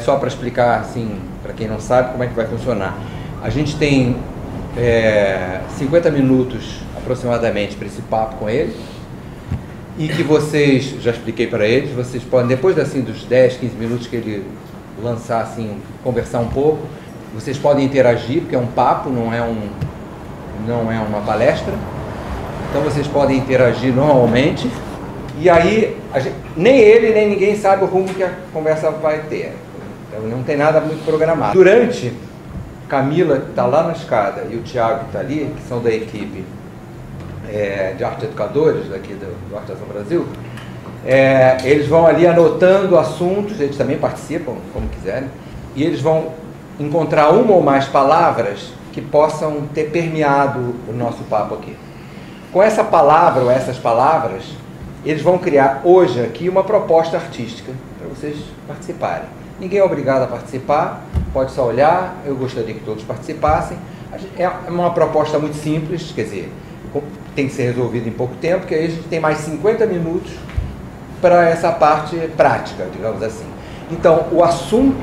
só para explicar, assim, para quem não sabe, como é que vai funcionar. A gente tem 50 minutos aproximadamente para esse papo com ele, e que vocês, já expliquei para eles, vocês podem, depois assim, dos 10, 15 minutos que ele lançar, assim, conversar um pouco, vocês podem interagir, porque é um papo, não é uma palestra. Então vocês podem interagir normalmente. E aí, nem ele, nem ninguém sabe o rumo que a conversa vai ter. Então não tem nada muito programado. Durante, Camila, que está lá na escada, e o Thiago, que está ali, que são da equipe de arte educadores daqui do Artesão Brasil, eles vão ali anotando assuntos, eles também participam, como quiserem, e eles vão encontrar uma ou mais palavras que possam ter permeado o nosso papo aqui. Com essa palavra ou essas palavras, eles vão criar hoje aqui uma proposta artística para vocês participarem. Ninguém é obrigado a participar, pode só olhar, eu gostaria que todos participassem. É uma proposta muito simples, quer dizer, tem que ser resolvida em pouco tempo, porque aí a gente tem mais 50 minutos para essa parte prática, digamos assim. Então, o assunto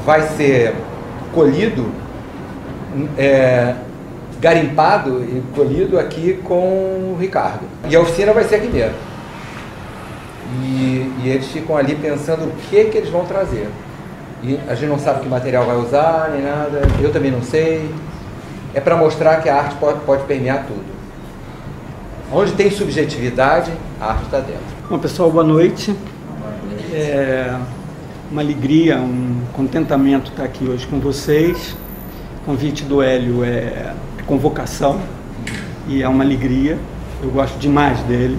vai ser colhido, garimpado e colhido aqui com o Ricardo. E a oficina vai ser aqui mesmo. E eles ficam ali pensando o que eles vão trazer. E a gente não sabe que material vai usar, nem nada, eu também não sei. É para mostrar que a arte pode permear tudo. Onde tem subjetividade, a arte está dentro. Bom, pessoal, boa noite. Uma alegria, um contentamento estar aqui hoje com vocês. O convite do Hélio é convocação e é uma alegria. Eu gosto demais dele.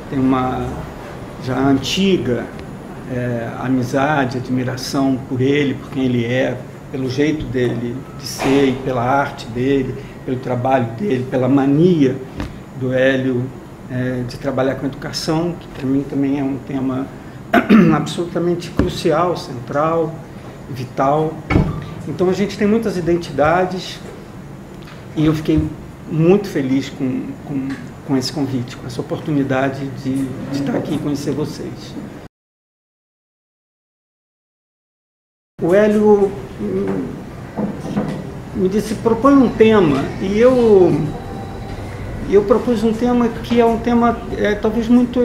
Tem uma já antiga amizade, admiração por ele, por quem ele é, pelo jeito dele de ser e pela arte dele, pelo trabalho dele, pela mania do Hélio de trabalhar com educação, que para mim também é um tema absolutamente crucial, central, vital. Então a gente tem muitas identidades e eu fiquei muito feliz com esse convite, com essa oportunidade de estar aqui e conhecer vocês. O Hélio me disse, propõe um tema, e eu propus um tema que é um tema talvez muito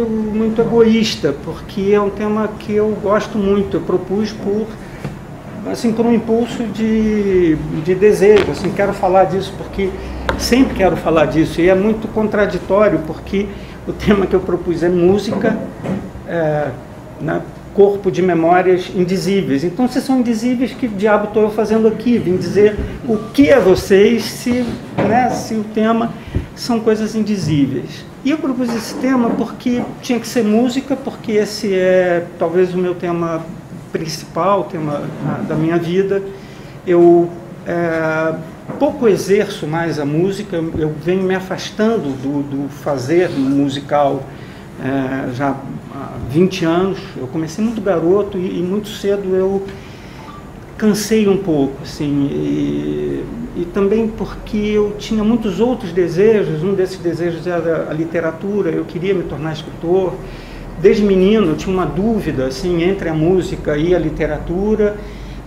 egoísta, porque é um tema que eu gosto muito. Eu propus por um impulso de desejo, assim, quero falar disso porque sempre quero falar disso, e é muito contraditório, porque o tema que eu propus é música, corpo de memórias indizíveis. Então, se são indizíveis, que diabo estou eu fazendo aqui? Vim dizer o que é vocês se o tema são coisas indizíveis. E eu propus esse tema porque tinha que ser música, porque esse é talvez o meu tema principal, o tema da minha vida. Eu pouco exerço mais a música, eu venho me afastando do fazer musical já há 20 anos. Eu comecei muito garoto e muito cedo eu cansei um pouco, assim, e também porque eu tinha muitos outros desejos. Um desses desejos era a literatura, eu queria me tornar escritor. Desde menino eu tinha uma dúvida, assim, entre a música e a literatura,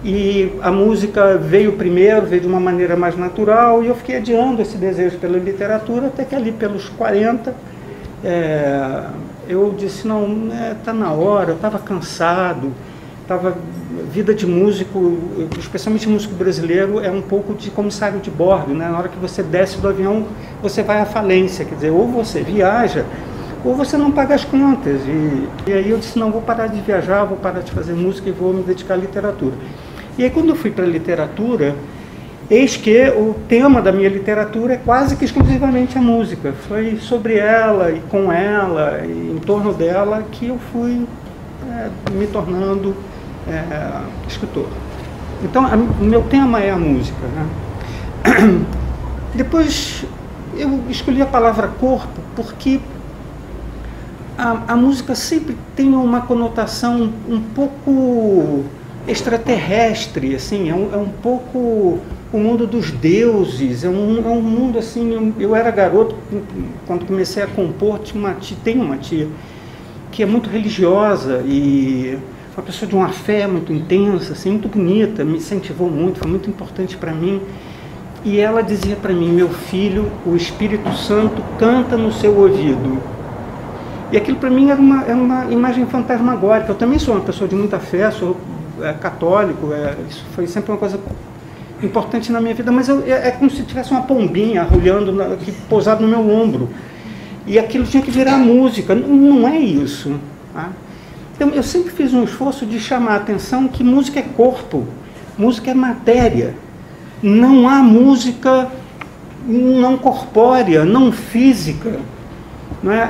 e a música veio primeiro, veio de uma maneira mais natural, e eu fiquei adiando esse desejo pela literatura, até que ali pelos 40, eu disse, não, está na hora. Eu estava cansado, vida de músico, especialmente músico brasileiro, é um pouco de comissário de bordo, né? Na hora que você desce do avião, você vai à falência, quer dizer, ou você viaja, ou você não paga as contas. E aí eu disse, não, vou parar de viajar, vou parar de fazer música e vou me dedicar à literatura. E aí quando eu fui para a literatura, eis que o tema da minha literatura é quase que exclusivamente a música. Foi sobre ela e com ela e em torno dela que eu fui me tornando escritor. Então, o meu tema é a música, né? Depois eu escolhi a palavra corpo porque a música sempre tem uma conotação um pouco extraterrestre, assim, é um pouco o mundo dos deuses, é um mundo assim. Eu era garoto, quando comecei a compor, tenho uma tia que é muito religiosa, e foi uma pessoa de uma fé muito intensa, assim, muito bonita, me incentivou muito, foi muito importante para mim. E ela dizia para mim: meu filho, o Espírito Santo canta no seu ouvido. E aquilo para mim era uma imagem fantasmagórica. Eu também sou uma pessoa de muita fé, sou católico, isso foi sempre uma coisa importante na minha vida, mas é como se tivesse uma pombinha arrulhando, pousado no meu ombro. E aquilo tinha que virar música. Não é isso. Tá? Então, eu sempre fiz um esforço de chamar a atenção que música é corpo, música é matéria. Não há música não corpórea, não física.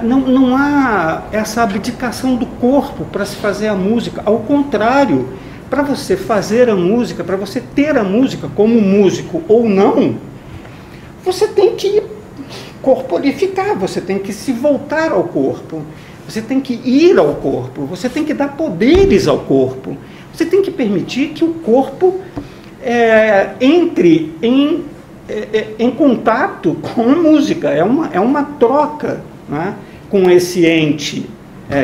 Não há essa abdicação do corpo para se fazer a música. Ao contrário, para você fazer a música, para você ter a música como músico ou não, você tem que corporificar, você tem que se voltar ao corpo, você tem que ir ao corpo, você tem que dar poderes ao corpo, você tem que permitir que o corpo entre em contato com a música, é uma troca, né, com esse ente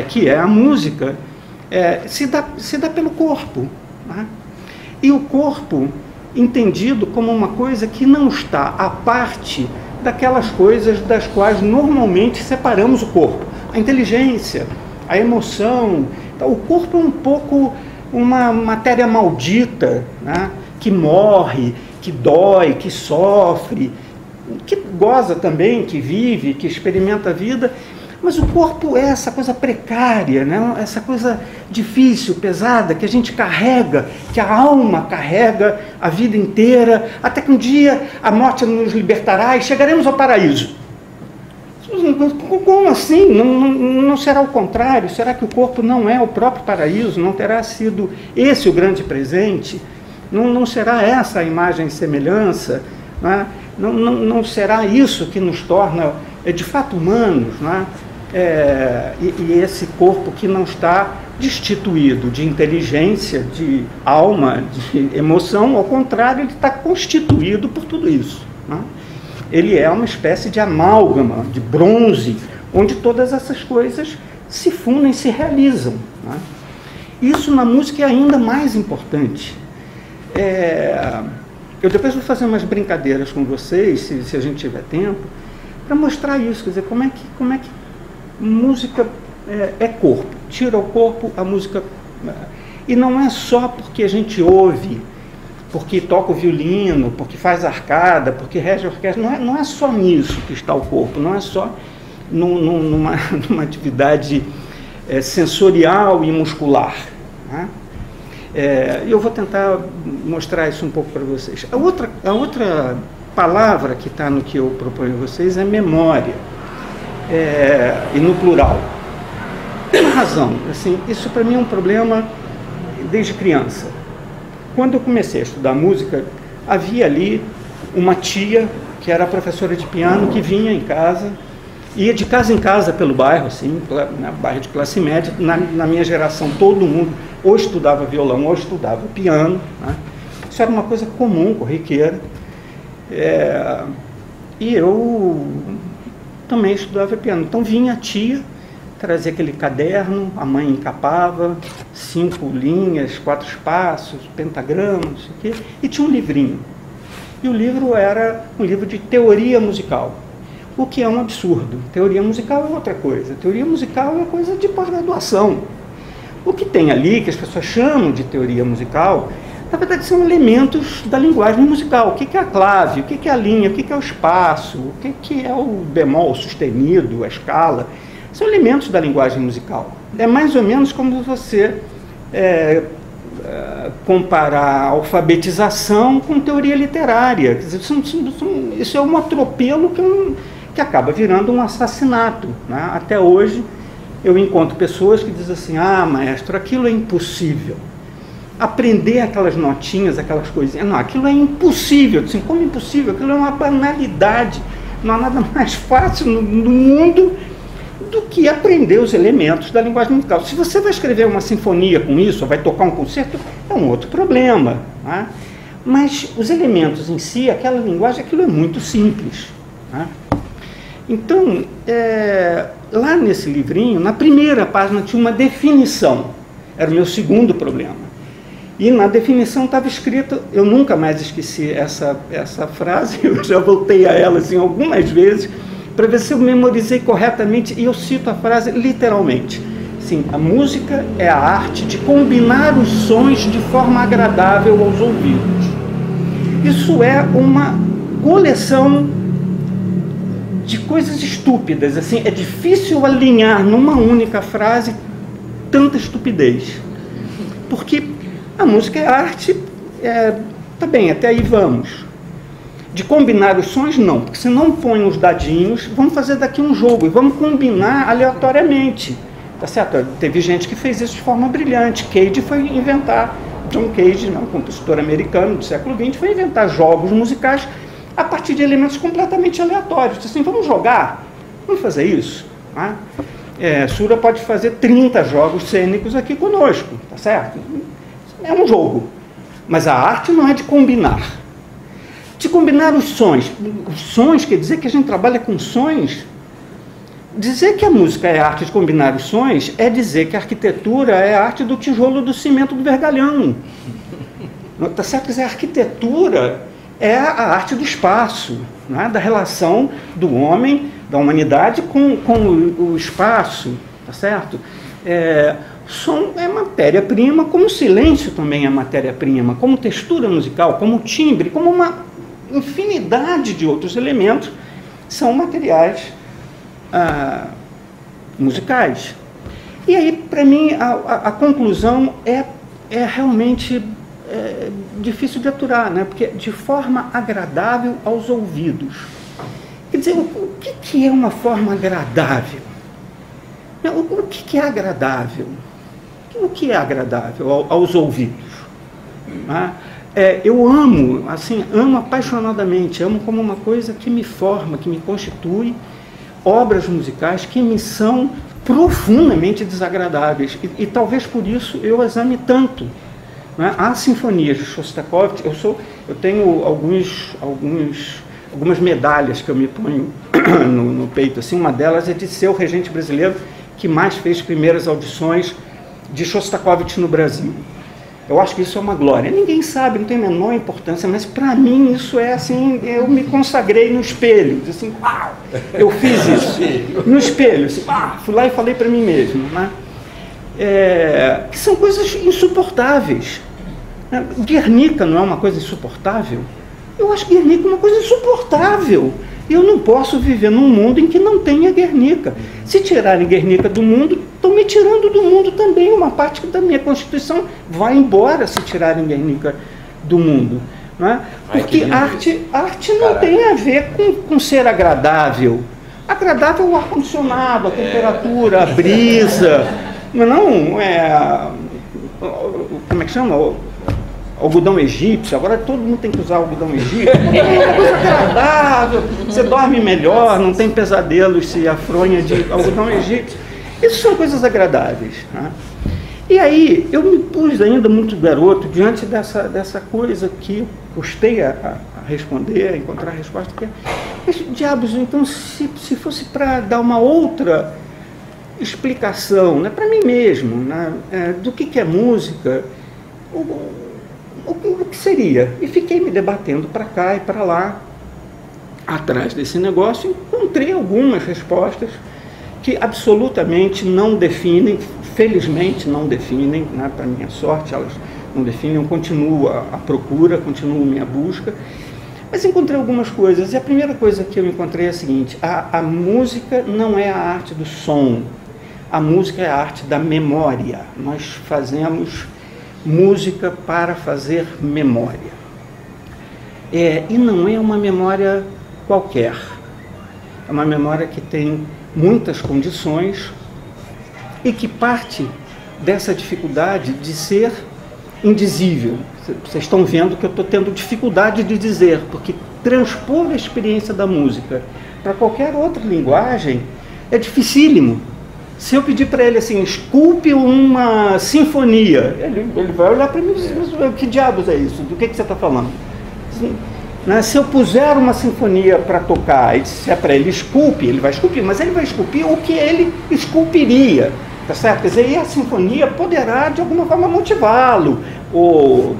que é a música, se dá pelo corpo, né? E o corpo entendido como uma coisa que não está à parte daquelas coisas das quais normalmente separamos o corpo. A inteligência, a emoção. Então, o corpo é um pouco uma matéria maldita, né? Que morre, que dói, que sofre, que goza também, que vive, que experimenta a vida. Mas o corpo é essa coisa precária, né? Essa coisa difícil, pesada, que a gente carrega, que a alma carrega a vida inteira, até que um dia a morte nos libertará e chegaremos ao paraíso. Como assim? Não será o contrário? Será que o corpo não é o próprio paraíso? Não terá sido esse o grande presente? Não será essa a imagem e semelhança? Né? Não será isso que nos torna de fato humanos? Né? E esse corpo que não está destituído de inteligência, de alma, de emoção, ao contrário, ele está constituído por tudo isso. Né? Ele é uma espécie de amálgama, de bronze, onde todas essas coisas se fundem, se realizam. Né? Isso na música é ainda mais importante. Eu depois vou fazer umas brincadeiras com vocês, se a gente tiver tempo, para mostrar isso, quer dizer, como é que música é corpo, tira o corpo, a música... E não é só porque a gente ouve, porque toca o violino, porque faz arcada, porque rege a orquestra, não é só nisso que está o corpo, não é só numa atividade sensorial e muscular. Né? Eu vou tentar mostrar isso um pouco para vocês. A outra palavra que está no que eu proponho a vocês é memória, e no plural. Tem uma razão, assim, isso para mim é um problema desde criança. Quando eu comecei a estudar música, havia ali uma tia que era professora de piano, que vinha em casa, ia de casa em casa pelo bairro, assim, bairro de classe média. Na minha geração, todo mundo ou estudava violão ou estudava piano. Né? Isso era uma coisa comum, corriqueira. E eu também estudava piano. Então vinha a tia, trazia aquele caderno, a mãe encapava, 5 linhas, 4 espaços, pentagrama, não sei o quê, e tinha um livrinho. E o livro era um livro de teoria musical, o que é um absurdo. Teoria musical é outra coisa. Teoria musical é coisa de pós-graduação. O que tem ali, que as pessoas chamam de teoria musical, na verdade são elementos da linguagem musical. O que é a clave, o que é a linha, o que é o espaço, o que é o bemol sustenido, a escala. São elementos da linguagem musical. É mais ou menos como você comparar a alfabetização com teoria literária. Quer dizer, isso é um atropelo que acaba virando um assassinato. Né? Até hoje eu encontro pessoas que dizem assim: ah, maestro, aquilo é impossível. Aprender aquelas notinhas, aquelas coisinhas, não, aquilo é impossível. Assim, como impossível? Aquilo é uma banalidade. Não há nada mais fácil no mundo do que aprender os elementos da linguagem musical. Se você vai escrever uma sinfonia com isso, ou vai tocar um concerto, é um outro problema. Né? Mas os elementos em si, aquela linguagem, aquilo é muito simples. Né? Então, lá nesse livrinho, na primeira página, tinha uma definição. Era o meu segundo problema. E na definição estava escrito, eu nunca mais esqueci essa frase, eu já voltei a ela assim, algumas vezes, para ver se eu memorizei corretamente, e eu cito a frase literalmente. Sim, a música é a arte de combinar os sons de forma agradável aos ouvidos. Isso é uma coleção de coisas estúpidas, assim, é difícil alinhar numa única frase tanta estupidez. Porque a música é arte, tá bem, até aí vamos. De combinar os sons, não, porque se não põe os dadinhos, vamos fazer daqui um jogo e vamos combinar aleatoriamente, tá certo? Teve gente que fez isso de forma brilhante. Cage foi inventar, John Cage, um compositor americano do século XX, foi inventar jogos musicais a partir de elementos completamente aleatórios. Assim, vamos jogar? Vamos fazer isso? Tá? Sura pode fazer 30 jogos cênicos aqui conosco, tá certo? É um jogo, mas a arte não é de combinar. De combinar os sons. Os sons quer dizer que a gente trabalha com sons. Dizer que a música é a arte de combinar os sons é dizer que a arquitetura é a arte do tijolo, do cimento, do vergalhão. Tá certo? Quer dizer, a arquitetura é a arte do espaço, né? Da relação do homem, da humanidade com o espaço, tá certo? Som é matéria-prima, como o silêncio também é matéria-prima, como textura musical, como timbre, como uma infinidade de outros elementos são materiais musicais. E aí, para mim, a conclusão é realmente difícil de aturar, né? Porque de forma agradável aos ouvidos. Quer dizer, o que é uma forma agradável? O que é agradável? O que é agradável aos ouvidos? Eu amo, assim, amo apaixonadamente, amo como uma coisa que me forma, que me constitui, obras musicais que me são profundamente desagradáveis. E talvez por isso eu as ame tanto. Né? Há sinfonias de Shostakovich, eu tenho algumas medalhas que eu me ponho no peito. Assim, uma delas é de ser o regente brasileiro que mais fez primeiras audições de Shostakovich no Brasil. Eu acho que isso é uma glória. Ninguém sabe, não tem a menor importância, mas para mim isso é assim, eu me consagrei no espelho, assim, eu fiz isso, no espelho, assim, fui lá e falei para mim mesmo, né? Que são coisas insuportáveis. Guernica não é uma coisa insuportável? Eu acho Guernica uma coisa insuportável. Eu não posso viver num mundo em que não tenha Guernica. Se tirarem Guernica do mundo, estão me tirando do mundo também. Uma parte da minha Constituição vai embora se tirarem Guernica do mundo. Não é? Porque arte não tem a ver com ser agradável. Agradável é o ar-condicionado, a temperatura, a brisa. Não é... Como é que chama? Algodão egípcio, agora todo mundo tem que usar algodão egípcio. É uma coisa agradável, você dorme melhor, não tem pesadelos se a fronha de algodão egípcio. Isso são coisas agradáveis. Né? E aí, eu me pus ainda muito garoto diante dessa coisa que custei a responder, a encontrar a resposta. Que é, diabos, então, se fosse para dar uma outra explicação, né, para mim mesmo, né, do que é música, o que seria? E fiquei me debatendo para cá e para lá, atrás desse negócio, encontrei algumas respostas que absolutamente não definem, felizmente não definem, né, para minha sorte, elas não definem, eu continuo a procura, continuo minha busca, mas encontrei algumas coisas, e a primeira coisa que eu encontrei é a seguinte: a música não é a arte do som, a música é a arte da memória. Nós fazemos música para fazer memória. E não é uma memória qualquer. É uma memória que tem muitas condições e que parte dessa dificuldade de ser indizível. Vocês estão vendo que eu estou tendo dificuldade de dizer, porque transpor a experiência da música para qualquer outra linguagem é dificílimo. Se eu pedir para ele assim, esculpe uma sinfonia, ele vai olhar para mim e dizer, mas que diabos é isso? Do que você está falando? Assim, né? Se eu puser uma sinfonia para tocar e disser para ele esculpe, ele vai esculpir, mas ele vai esculpir o que ele esculpiria. tá certo? Quer dizer, e a sinfonia poderá, de alguma forma, motivá-lo, ou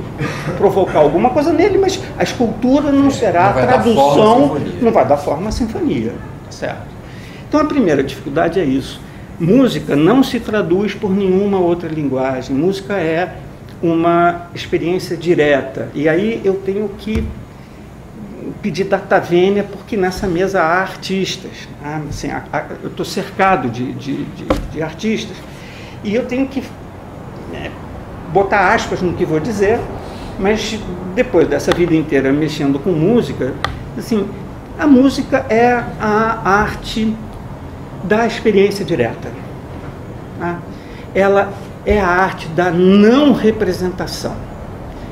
provocar alguma coisa nele, mas a escultura não será a tradução, não vai dar forma à sinfonia, tá certo? Então, a primeira dificuldade é isso. Música não se traduz por nenhuma outra linguagem. Música é uma experiência direta. E aí eu tenho que pedir data vênia, porque nessa mesa há artistas. Né? Assim, eu estou cercado de artistas. E eu tenho que botar aspas no que vou dizer, mas depois dessa vida inteira mexendo com música, assim, a música é a arte da experiência direta. Tá? Ela é a arte da não representação.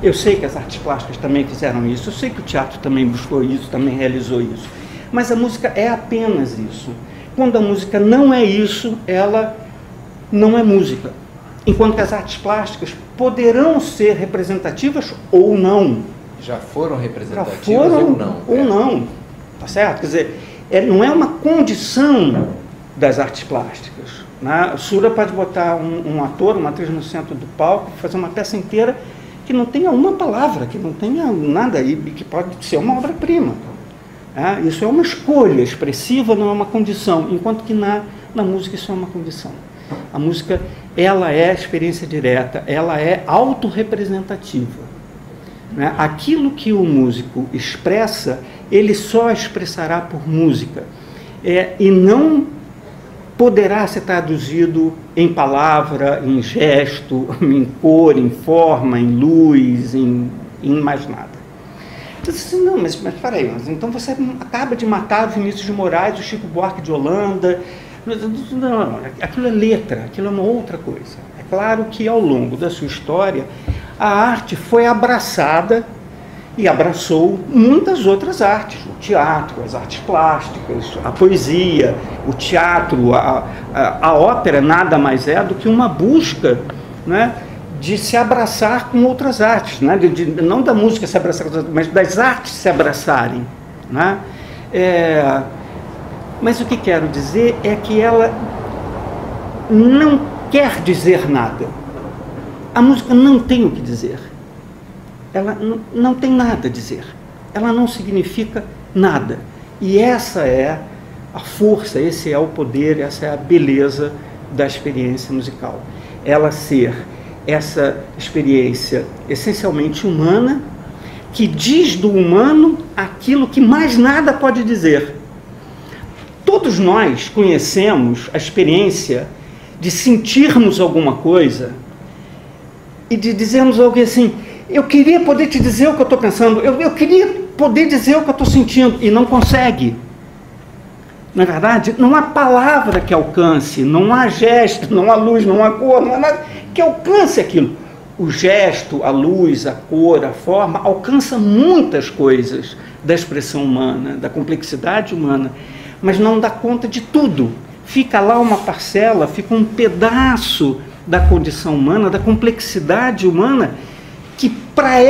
Eu sei que as artes plásticas também fizeram isso, eu sei que o teatro também buscou isso, também realizou isso, mas a música é apenas isso. Quando a música não é isso, ela não é música. Enquanto que as artes plásticas poderão ser representativas ou não. Já foram representativas ou não. Ou não, tá certo? Quer dizer, não é uma condição das artes plásticas. Né? A Sura pode botar um ator, uma atriz no centro do palco, fazer uma peça inteira que não tenha uma palavra, que não tenha nada, e que pode ser uma obra-prima. Isso é uma escolha expressiva, não é uma condição, enquanto que na música isso é uma condição. A música, ela é experiência direta, ela é autorrepresentativa. Né? Aquilo que o músico expressa, ele só expressará por música, e não poderá ser traduzido em palavra, em gesto, em cor, em forma, em luz, em mais nada. Eu disse, não, mas peraí, então você acaba de matar o Vinícius de Moraes, o Chico Buarque de Holanda. Não, aquilo é letra, aquilo é uma outra coisa. É claro que ao longo da sua história, a arte foi abraçada e abraçou muitas outras artes, o teatro, as artes plásticas, a poesia, o teatro, a ópera nada mais é do que uma busca, né, de se abraçar com outras artes, né, não da música se abraçar, mas das artes se abraçarem. Né? Mas o que quero dizer é que ela não quer dizer nada. A música não tem o que dizer. Ela não tem nada a dizer. Ela não significa nada. E essa é a força, esse é o poder, essa é a beleza da experiência musical. Ela ser essa experiência essencialmente humana, que diz do humano aquilo que mais nada pode dizer. Todos nós conhecemos a experiência de sentirmos alguma coisa e de dizermos algo assim, eu queria poder te dizer o que eu estou pensando, eu queria poder dizer o que eu estou sentindo, e não consegue. Na verdade, não há palavra que alcance, não há gesto, não há luz, não há cor, não há nada que alcance aquilo. O gesto, a luz, a cor, a forma, alcança muitas coisas da expressão humana, da complexidade humana, mas não dá conta de tudo. Fica lá uma parcela, fica um pedaço da condição humana, da complexidade humana, que para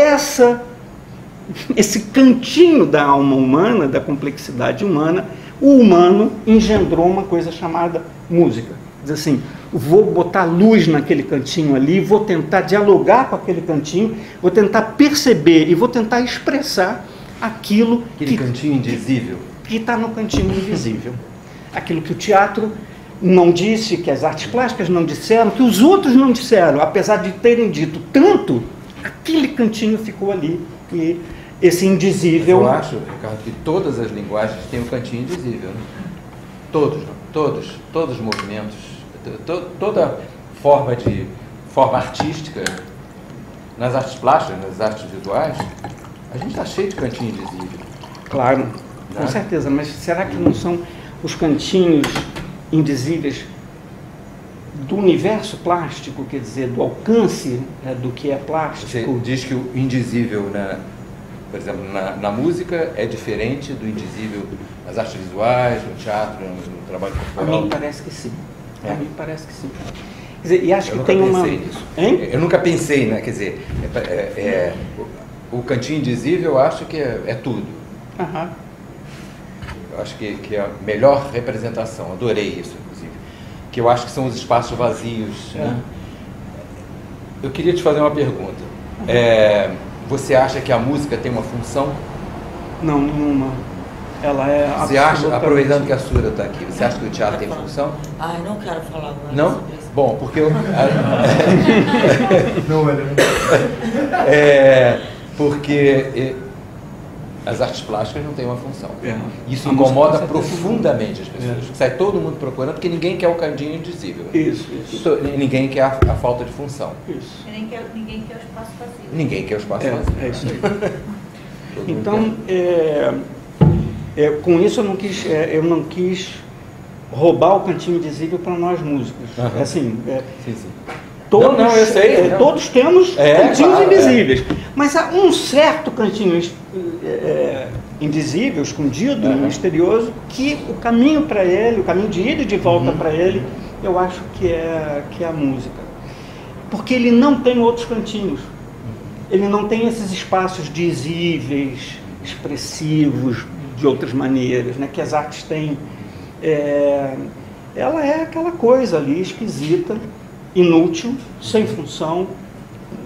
esse cantinho da alma humana, da complexidade humana, o humano engendrou uma coisa chamada música. Diz assim, vou botar luz naquele cantinho ali, vou tentar dialogar com aquele cantinho, vou tentar perceber e vou tentar expressar aquilo aquele cantinho indizível que está no cantinho invisível. Aquilo que o teatro não disse, que as artes plásticas não disseram, que os outros não disseram, apesar de terem dito tanto, aquele cantinho ficou ali. E esse indizível... Eu acho, Ricardo, que todas as linguagens têm um cantinho indizível. Né? Todos os movimentos, toda forma artística, nas artes plásticas, nas artes visuais, a gente está cheio de cantinho indizível. Claro, com certeza, mas será que não são os cantinhos indizíveis do universo plástico, quer dizer, do alcance do que é plástico? Você diz que o indizível, por exemplo, na música é diferente do indizível nas artes visuais, no teatro, no trabalho corporal? A mim parece que sim. A mim parece que sim. Quer dizer, e acho que tem uma... Eu nunca pensei, né? Quer dizer, o cantinho indizível eu acho que é tudo. Uhum. Eu acho que é a melhor representação, adorei isso, inclusive. que eu acho que são os espaços vazios, né? Eu queria te fazer uma pergunta. Você acha que a música tem uma função? Não, nenhuma. Ela é Você acha, aproveitando que a Sura está aqui, você acha que o teatro tem função? Ai, não quero falar agora. Não? Bom, porque eu... porque as artes plásticas não têm uma função. Isso incomoda profundamente as pessoas. Sai todo mundo procurando, porque ninguém quer o cantinho indizível. Isso. Então, ninguém quer a falta de função. Isso. Ninguém quer o espaço vazio. Ninguém quer o espaço vazio. É isso aí. Então, com isso eu não quis roubar o cantinho indizível para nós músicos. Assim, sim. Todos, não, eu sei. Todos temos cantinhos claro, invisíveis. Mas há um certo cantinho indizível, escondido, misterioso, que o caminho para ele, o caminho de ida e de volta para ele, eu acho que é a música. Porque ele não tem outros cantinhos. Ele não tem esses espaços dizíveis, expressivos, de outras maneiras, né, que as artes têm. Ela é aquela coisa ali esquisita, inútil, sem função,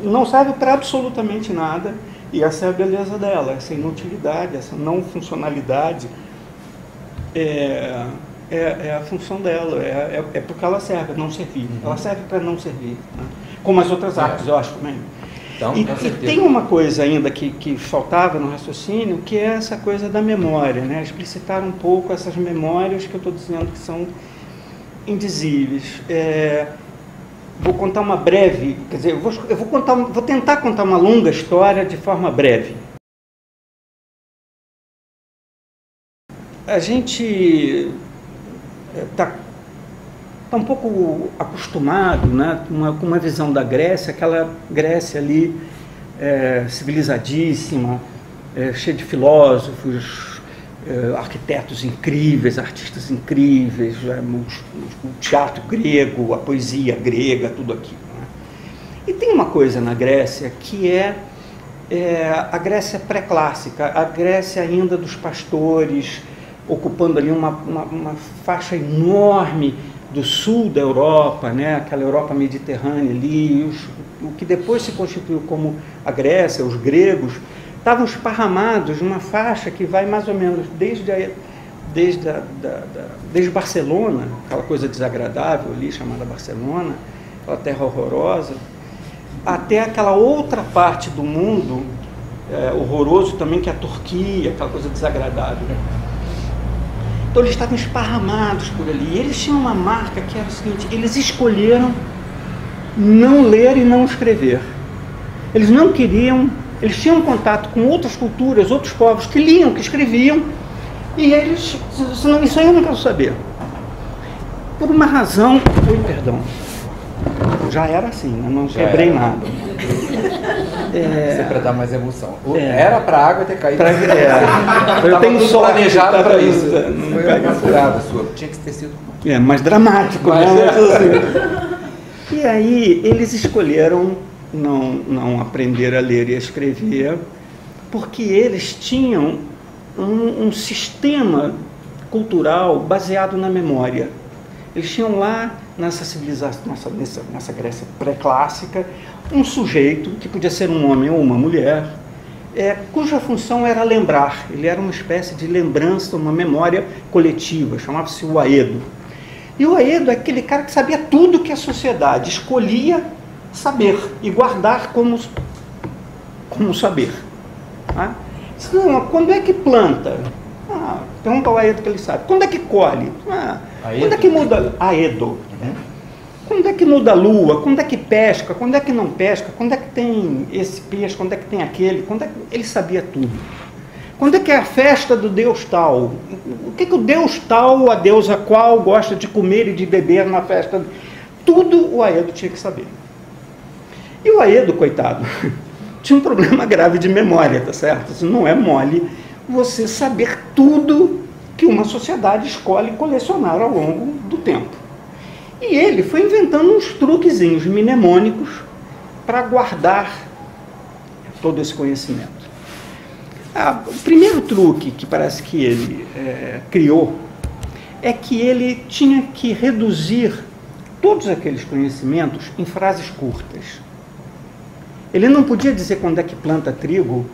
não serve para absolutamente nada, e essa é a beleza dela, essa inutilidade, essa não funcionalidade é a função dela, é porque ela serve, não servir. Ela serve para não servir, né? Como as outras artes, eu acho também. Então, e tem uma coisa ainda que faltava no raciocínio, que é essa coisa da memória, né? Explicitar um pouco essas memórias que eu estou dizendo que são indizíveis. Vou contar uma breve, quer dizer, vou tentar contar uma longa história de forma breve. A gente está um pouco acostumado, né, com uma visão da Grécia, aquela Grécia ali civilizadíssima, cheia de filósofos, arquitetos incríveis, artistas incríveis, o teatro grego, a poesia grega, tudo aquilo, né? E tem uma coisa na Grécia que é a Grécia pré-clássica, a Grécia ainda dos pastores, ocupando ali uma faixa enorme do sul da Europa, né? Aquela Europa mediterrânea ali, o que depois se constituiu como a Grécia, os gregos, estavam esparramados numa faixa que vai mais ou menos desde Barcelona, aquela coisa desagradável ali chamada Barcelona, aquela terra horrorosa, até aquela outra parte do mundo horroroso também, que é a Turquia, aquela coisa desagradável. Então eles estavam esparramados por ali. E eles tinham uma marca que era o seguinte: eles escolheram não ler e não escrever. Eles não queriam. Eles tinham contato com outras culturas, outros povos que liam, que escreviam, e eles, senão, isso aí eu não quero saber. Por uma razão, já era assim, né? Não quebrei nada. Você para dar mais emoção. Era para a água ter caído. Eu tenho só planejado para isso. Foi uma furada sua. Tinha que ter sido mais dramático, né? E aí eles escolheram não aprender a ler e a escrever, porque eles tinham um sistema cultural baseado na memória. Eles tinham lá, nessa civilização, nessa Grécia pré-clássica, um sujeito, que podia ser um homem ou uma mulher, cuja função era lembrar. Ele era uma espécie de lembrança, uma memória coletiva, chamava-se o aedo. E o aedo é aquele cara que sabia tudo que a sociedade escolhia saber e guardar como saber. Tá? Não, quando é que planta? Pergunta ao aedo que ele sabe. Quando é que colhe? Quando é que muda aedo? Quando é que muda a lua? Quando é que pesca? Quando é que não pesca? Quando é que tem esse peixe? Quando é que tem aquele? Ele sabia tudo. Quando é que é a festa do deus tal? O que o deus tal, a deusa qual, gosta de comer e de beber na festa? Tudo o aedo tinha que saber. E o aedo, coitado, tinha um problema grave de memória, tá certo? Isso não é mole você saber tudo que uma sociedade escolhe colecionar ao longo do tempo. E ele foi inventando uns truquezinhos mnemônicos para guardar todo esse conhecimento. O primeiro truque que parece que ele criou é que ele tinha que reduzir todos aqueles conhecimentos em frases curtas. Ele não podia dizer quando é que planta trigo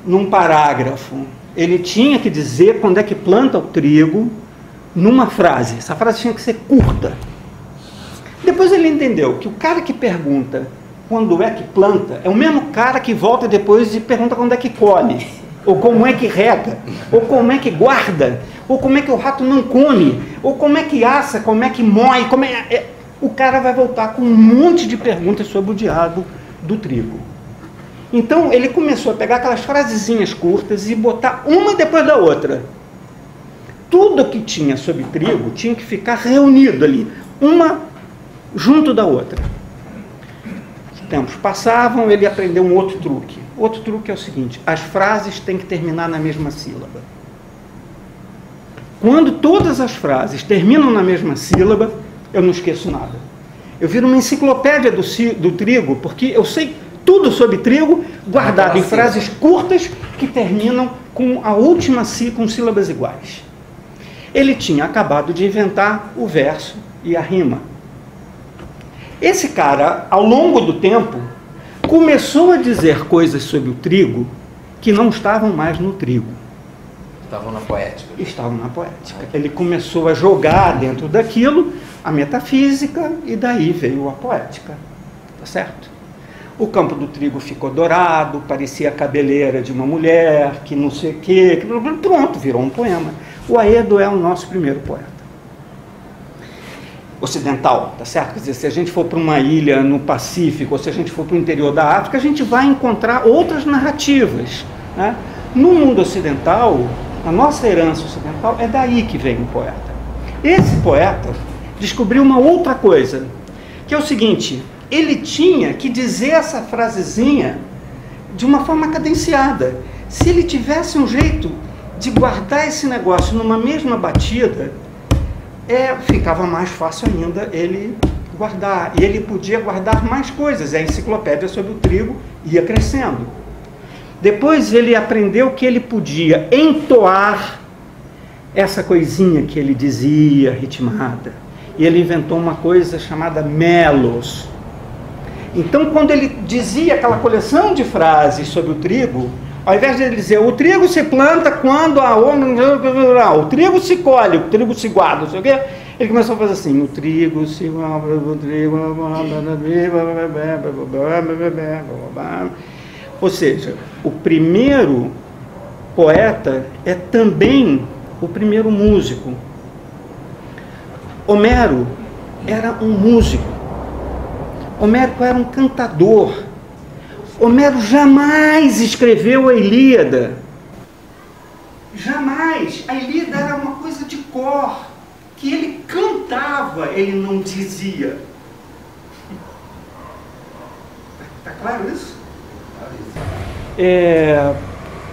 num parágrafo. Ele tinha que dizer quando é que planta o trigo numa frase. Essa frase tinha que ser curta. Depois ele entendeu que o cara que pergunta quando é que planta é o mesmo cara que volta depois e pergunta quando é que colhe, ou como é que rega, ou como é que guarda, ou como é que o rato não come, ou como é que assa, como é que moe, o cara vai voltar com um monte de perguntas sobre o diabo do trigo. Então ele começou a pegar aquelas frasezinhas curtas e botar uma depois da outra. Tudo que tinha sobre trigo tinha que ficar reunido ali, uma junto da outra. Os tempos passavam, ele aprendeu um outro truque. Outro truque é o seguinte: as frases têm que terminar na mesma sílaba. Quando todas as frases terminam na mesma sílaba, eu não esqueço nada. Eu viro uma enciclopédia do trigo, porque eu sei tudo sobre trigo, guardado em frases curtas que terminam com a última com sílabas iguais. Ele tinha acabado de inventar o verso e a rima. Esse cara, ao longo do tempo, começou a dizer coisas sobre o trigo que não estavam mais no trigo. Estavam na poética. Estavam na poética. Ele começou a jogar dentro daquilo a metafísica e daí veio a poética. Tá certo? O campo do trigo ficou dourado, parecia a cabeleira de uma mulher, que não sei o quê, pronto, virou um poema. O Aedo é o nosso primeiro poeta ocidental, tá certo? Quer dizer, se a gente for para uma ilha no Pacífico, ou se a gente for para o interior da África, a gente vai encontrar outras narrativas, né? No mundo ocidental, a nossa herança ocidental, é daí que vem o poeta. Esse poeta descobriu uma outra coisa, que é o seguinte: ele tinha que dizer essa frasezinha de uma forma cadenciada. Se ele tivesse um jeito de guardar esse negócio numa mesma batida, ficava mais fácil ainda ele guardar. E ele podia guardar mais coisas. A enciclopédia sobre o trigo ia crescendo. Depois ele aprendeu que ele podia entoar essa coisinha que ele dizia, ritmada. E ele inventou uma coisa chamada melos. Então, quando ele dizia aquela coleção de frases sobre o trigo, ao invés de ele dizer o trigo se planta quando o trigo se colhe, o trigo se guarda, não sei o quê, ele começou a fazer assim: o trigo se guarda, o trigo... Ou seja, o primeiro poeta é também o primeiro músico. Homero era um músico. Homero era um cantador. Homero jamais escreveu a Ilíada. Jamais. A Ilíada era uma coisa de cor, que ele cantava, ele não dizia. Está claro isso?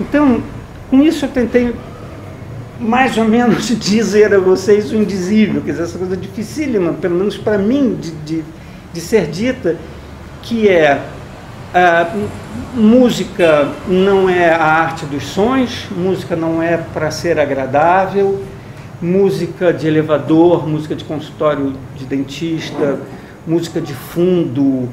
Então, com isso eu tentei mais ou menos dizer a vocês o indizível, quer dizer, essa coisa dificílima, pelo menos para mim, de ser dita, que música não é a arte dos sons, música não é para ser agradável, música de elevador, música de consultório de dentista, música de fundo,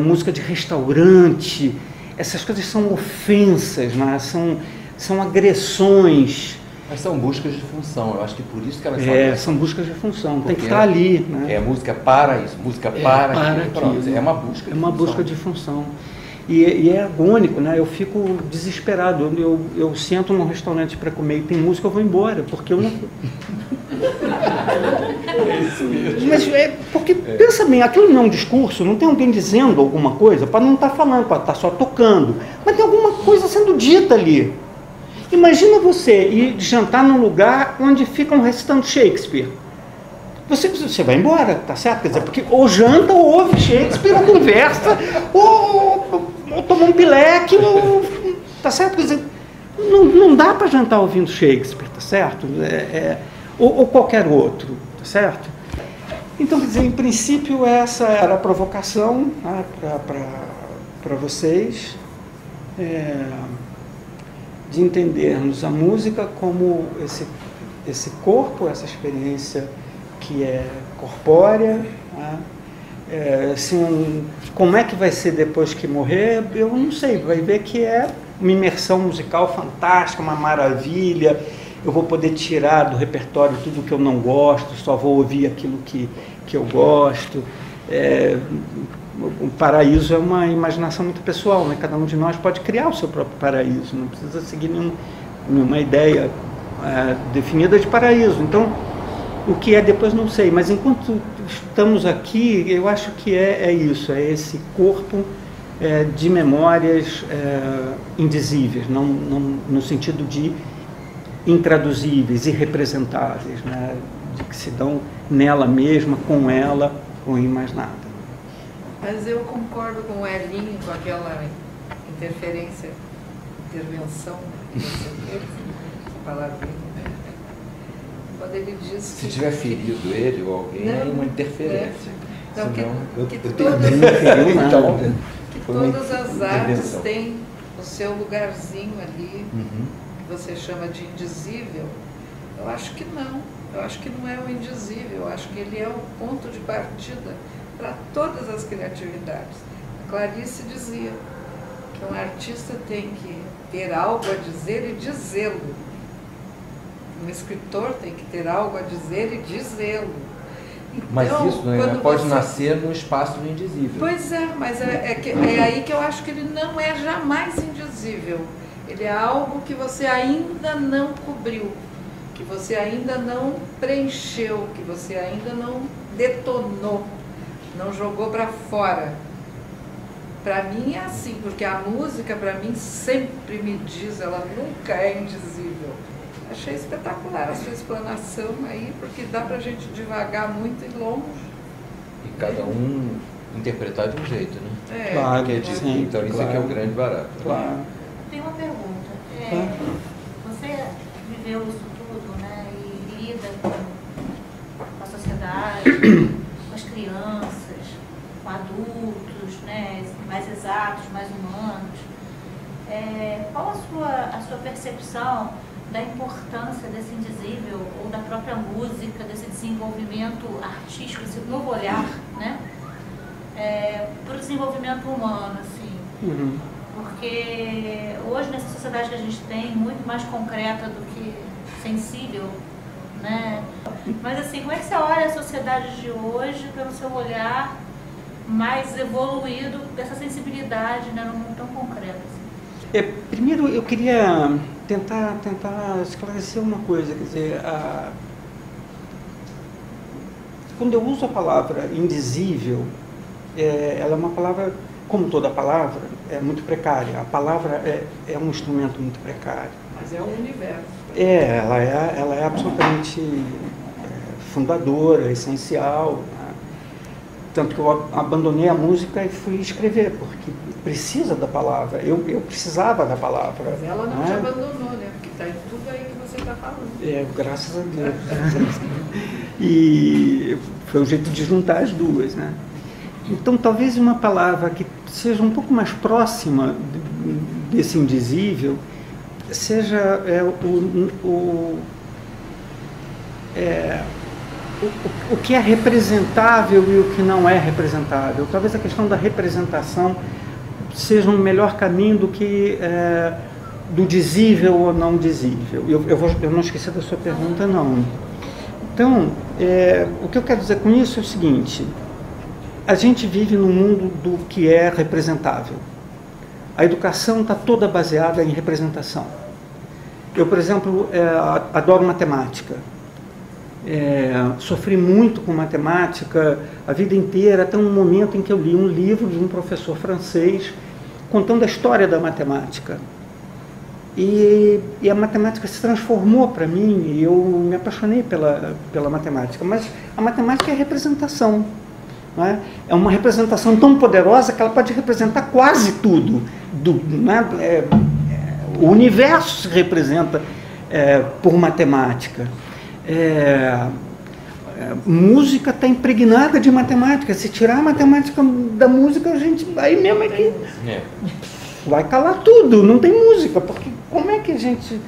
música de restaurante, essas coisas são ofensas, né? São agressões. Mas são buscas de função, eu acho que por isso que elas são buscas de função, tem que estar ali, né? É música para isso, música para aquilo. É uma busca de função. É uma busca de função. E é agônico, né? Eu fico desesperado. Eu sento num restaurante para comer e tem música, eu vou embora, porque eu não... É isso mesmo. Mas porque, pensa bem, aquilo não é um discurso, não tem alguém dizendo alguma coisa, para não estar falando, para estar só tocando, mas tem alguma coisa sendo dita ali. Imagina você ir jantar num lugar onde ficam recitando Shakespeare. Você vai embora, tá certo? Quer dizer, porque ou janta, ou ouve Shakespeare, ou conversa, ou toma um pileque, tá certo? Quer dizer, não dá para jantar ouvindo Shakespeare, tá certo? Ou qualquer outro, tá certo? Então, quer dizer, em princípio, essa era a provocação, né, para vocês, de entendermos a música como esse corpo, essa experiência que é corpórea, né? Assim, como é que vai ser depois que morrer, eu não sei. Vai ver que é uma imersão musical fantástica, uma maravilha. Eu vou poder tirar do repertório tudo que eu não gosto, só vou ouvir aquilo que eu gosto. O paraíso é uma imaginação muito pessoal, né? Cada um de nós pode criar o seu próprio paraíso, não precisa seguir nenhuma ideia definida de paraíso. Então, o que é depois não sei, mas enquanto estamos aqui, eu acho que é isso, é esse corpo de memórias indizíveis, não no sentido de intraduzíveis, irrepresentáveis, né? De que se dão nela mesma, com ela, ou em mais nada. Mas eu concordo com o Elinho, com aquela intervenção que você fez, essa palavrinha. Quando ele diz Se tiver ferido ele ou alguém, é uma interferência. Então, que todas as artes têm o seu lugarzinho ali, que você chama de indizível. Eu acho que não. Eu acho que não é o indizível. Eu acho que ele é o ponto de partida para todas as criatividades. A Clarice dizia que um artista tem que ter algo a dizer e dizê-lo. Um escritor tem que ter algo a dizer e dizê-lo. Então, mas isso não pode nascer no espaço do indizível. Pois é, mas é aí que eu acho que ele não é jamais indizível. Ele é algo que você ainda não cobriu, que você ainda não preencheu, que você ainda não detonou, não jogou para fora. Para mim é assim, porque a música para mim sempre me diz, ela nunca é indizível. Achei espetacular a sua explanação aí, porque dá para a gente divagar muito e longe. E cada um interpretar de um jeito, né? Claro, sim, então isso aqui é o grande barato. Claro. Tem uma pergunta. Você viveu isso tudo, né? E lida com a sociedade, com as crianças, com adultos, né? Mais exatos, mais humanos. Qual a sua percepção da importância desse indizível ou da própria música, desse desenvolvimento artístico, esse novo olhar, né, para o desenvolvimento humano, assim? Porque hoje, nessa sociedade que a gente tem, muito mais concreta do que sensível, né? Mas assim, como é que você olha a sociedade de hoje pelo seu olhar mais evoluído dessa sensibilidade, né, num mundo tão concreto? Assim? Primeiro, eu queria tentar esclarecer uma coisa, quer dizer, quando eu uso a palavra indizível, ela é uma palavra, como toda palavra, é muito precária. A palavra é um instrumento muito precário. Mas é um universo. Ela é absolutamente fundadora, essencial, né? Tanto que eu abandonei a música e fui escrever, porque precisa da palavra. Eu precisava da palavra. Mas ela não te abandonou, né? Porque está em tudo aí que você está falando. Graças a Deus. E foi um jeito de juntar as duas, né? Então, talvez uma palavra que seja um pouco mais próxima desse indizível seja o que é representável e o que não é representável. Talvez a questão da representação seja um melhor caminho do que do dizível ou não dizível. Eu não esqueci da sua pergunta, não. Então, o que eu quero dizer com isso é o seguinte: a gente vive num mundo do que é representável. A educação está toda baseada em representação. Eu, por exemplo, adoro matemática. Sofri muito com matemática a vida inteira, até um momento em que eu li um livro de um professor francês contando a história da matemática. E a matemática se transformou para mim e eu me apaixonei pela matemática. Mas a matemática é representação. Não é? É uma representação tão poderosa que ela pode representar quase tudo. O universo se representa por matemática. Música está impregnada de matemática. Se tirar a matemática da música, a gente aí mesmo é que vai calar tudo, não tem música, porque como é que a gente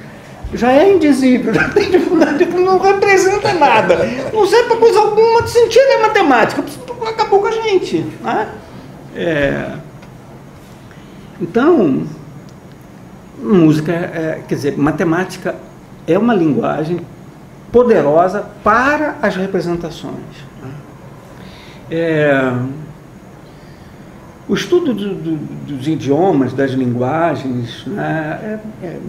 já é indizível, já tem dificuldade, não representa nada, não serve para coisa alguma, de sentido é matemática, acabou com a gente, né? Então, música, quer dizer, matemática é uma linguagem poderosa para as representações. O estudo dos idiomas, das linguagens, né,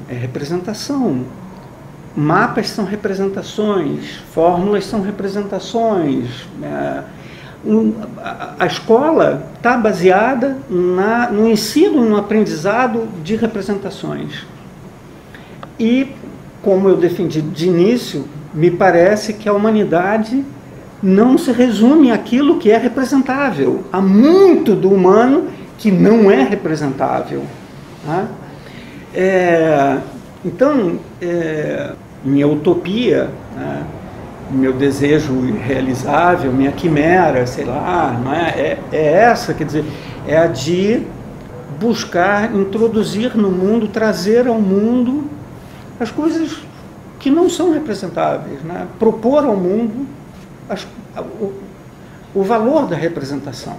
é representação. Mapas são representações, fórmulas são representações. A escola está baseada no ensino e no aprendizado de representações. E, como eu defendi de início, me parece que a humanidade não se resume àquilo que é representável. Há muito do humano que não é representável. Tá? Então, minha utopia, né, meu desejo irrealizável, minha quimera, sei lá, não é essa, quer dizer, é a de buscar introduzir no mundo, trazer ao mundo as coisas que não são representáveis, né? Propor ao mundo o valor da representação.